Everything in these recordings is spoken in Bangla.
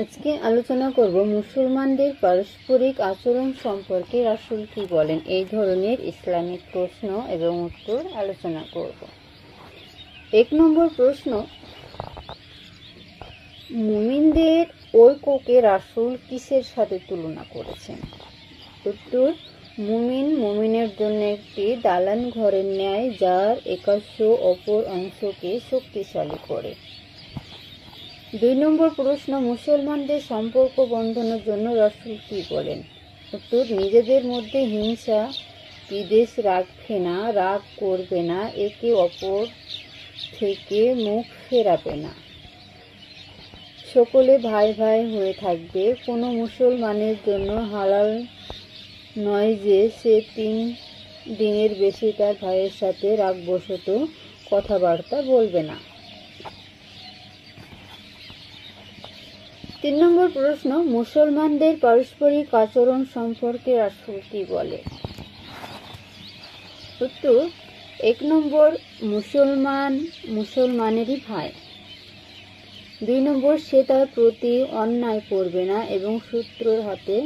আজকে আলোচনা করব মুসলমানদের পারস্পরিক আচরণ সম্পর্কে রাসূল কি বলেন, এই ধরনের ইসলামিক প্রশ্ন এবং উত্তর আলোচনা করব। 1 নম্বর প্রশ্ন, মুমিনদের ঐক্যকে রাসূল কিসের সাথে তুলনা করেছেন? উত্তর, মুমিনের জন্য একটি দালান ঘরের ন্যায়, যার একাংশ অপর অংশকে শক্তিশালী করে। 2 নম্বর প্রশ্ন, মুসলমানদের সম্পর্ক বন্ধনের জন্য রাসূল কি বলেন? উত্তর, নিজেদের মধ্যে হিংসা বিদ্বেষ রাখবে না, রাগ করবে না, একে অপর থেকে মুখ ফেরাবে না, সকলে ভাই ভাই হয়ে থাকবে। কোনো মুসলমানের জন্য হালাল নয় যে সে 3 দিনের বেশি তার ভাইয়ের সাথে রাগবশত কথাবার্তা বলবে না। 3 নম্বর প্রশ্ন, মুসলমানদের পারস্পরিক আচরণ সম্পর্কে রাসূল কি বলে? উত্তর, 1 নম্বর, মুসলমান মুসলমানেরই ভাই। 2 নম্বর, সে তার প্রতি অন্যায় করবে না এবং শত্রুর হাতে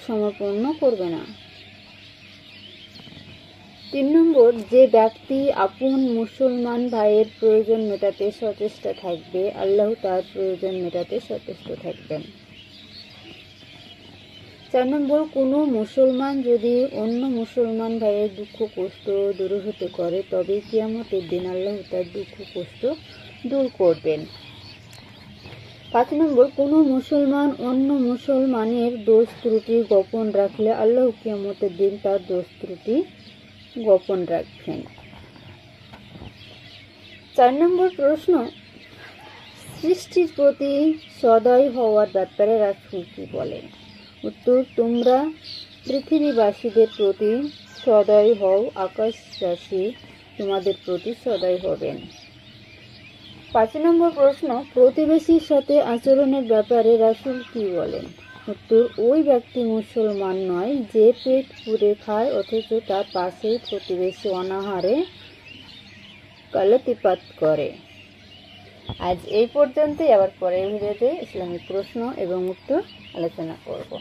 সমর্পণ করবে না। 3 নম্বর, যে ব্যক্তি আপন মুসলমান ভাইয়ের প্রয়োজন মেটাতে সচেষ্ট থাকবে, আল্লাহ তার প্রয়োজন মেটাতে সচেষ্ট থাকবেন। 4 নম্বর, কোনো মুসলমান যদি অন্য মুসলমান ভাইয়ের দুঃখ কষ্ট দূর হতে করে, তবে কিয়ামতের দিন আল্লাহ তার দুঃখ কষ্ট দূর করবেন। 5 নম্বর, কোনো মুসলমান অন্য মুসলমানের দোষ ত্রুটি গোপন রাখলে আল্লাহ কিয়ামতের দিন তার দোষ ত্রুটি গোপন রাখবেন। 4 নম্বর প্রশ্ন, সৃষ্টির প্রতি সদয় হওয়ার ব্যাপারে রাসূল কি বলেন? উত্তর, তোমরা পৃথিবীবাসীদের প্রতি সদয় হও, আকাশবাসী তোমাদের প্রতি সদয় হবেন। 5 নম্বর প্রশ্ন, প্রতিবেশীর সাথে আচরণের ব্যাপারে রাসূল কি বলেন? উত্তর, ওই ব্যক্তি মুসলমান নয় যে পেট পুরে খায় অথচ তার পাশেই প্রতিবেশী অনাহারে কালাতিপাত করে। আজ এই পর্যন্তই, আবার পরের ভিডিওতে ইসলামিক প্রশ্ন এবং উত্তর আলোচনা করব।